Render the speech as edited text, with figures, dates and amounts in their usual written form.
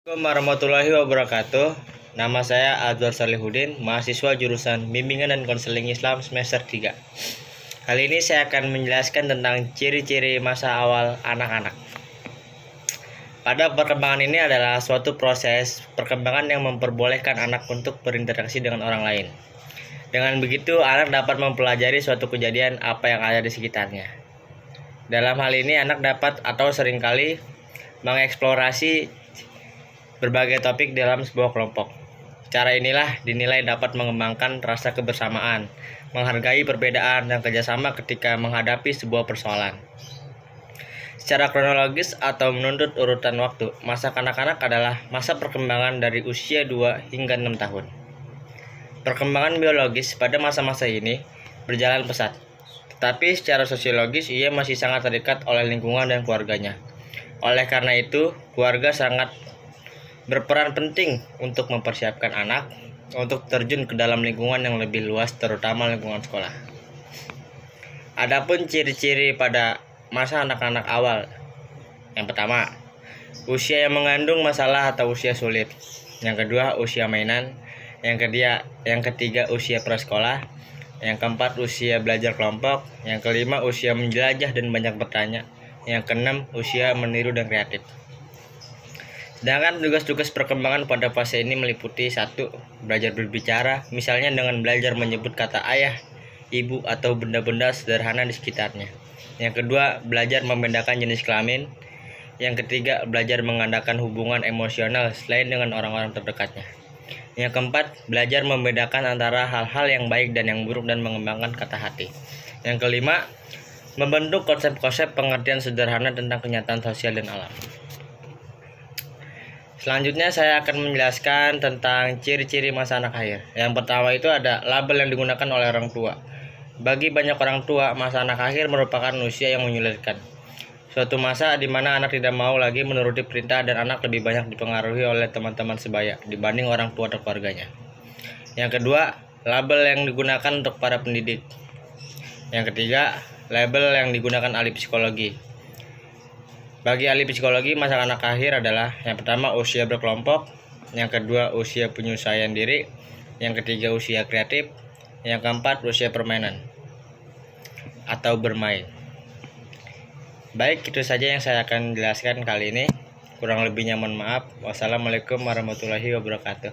Assalamualaikum warahmatullahi wabarakatuh. Nama saya Azwar Salihudin, mahasiswa jurusan Bimbingan dan Konseling Islam semester 3. Kali ini saya akan menjelaskan tentang ciri-ciri masa awal anak-anak. Pada perkembangan ini adalah suatu proses perkembangan yang memperbolehkan anak untuk berinteraksi dengan orang lain. Dengan begitu, anak dapat mempelajari suatu kejadian apa yang ada di sekitarnya. Dalam hal ini, anak dapat atau seringkali mengeksplorasi berbagai topik dalam sebuah kelompok. Cara inilah dinilai dapat mengembangkan rasa kebersamaan, menghargai perbedaan, dan kerjasama ketika menghadapi sebuah persoalan. Secara kronologis atau menuntut urutan waktu, masa kanak-kanak adalah masa perkembangan dari usia 2 hingga 6 tahun. Perkembangan biologis pada masa-masa ini berjalan pesat, tetapi secara sosiologis ia masih sangat terikat oleh lingkungan dan keluarganya. Oleh karena itu, keluarga sangat berperan penting untuk mempersiapkan anak untuk terjun ke dalam lingkungan yang lebih luas, terutama lingkungan sekolah. Adapun ciri-ciri pada masa anak-anak awal. Yang pertama, usia yang mengandung masalah atau usia sulit. Yang kedua, usia mainan. Yang ketiga, usia prasekolah. Yang keempat, usia belajar kelompok. Yang kelima, usia menjelajah dan banyak bertanya. Yang keenam, usia meniru dan kreatif. Sedangkan tugas-tugas perkembangan pada fase ini meliputi 1. Belajar berbicara, misalnya dengan belajar menyebut kata ayah, ibu, atau benda-benda sederhana di sekitarnya. Yang kedua, belajar membedakan jenis kelamin. Yang ketiga, belajar mengadakan hubungan emosional selain dengan orang-orang terdekatnya. Yang keempat, belajar membedakan antara hal-hal yang baik dan yang buruk dan mengembangkan kata hati. Yang kelima, membentuk konsep-konsep pengertian sederhana tentang kenyataan sosial dan alam. Selanjutnya saya akan menjelaskan tentang ciri-ciri masa anak akhir. Yang pertama itu ada label yang digunakan oleh orang tua. Bagi banyak orang tua, masa anak akhir merupakan usia yang menyulitkan. Suatu masa di mana anak tidak mau lagi menuruti perintah dan anak lebih banyak dipengaruhi oleh teman-teman sebaya dibanding orang tua atau keluarganya. Yang kedua, label yang digunakan untuk para pendidik. Yang ketiga, label yang digunakan ahli psikologi. Bagi ahli psikologi, masa anak akhir adalah yang pertama usia berkelompok, yang kedua usia penyelesaian diri, yang ketiga usia kreatif, yang keempat usia permainan atau bermain. Baik, itu saja yang saya akan jelaskan kali ini. Kurang lebihnya mohon maaf. Wassalamualaikum warahmatullahi wabarakatuh.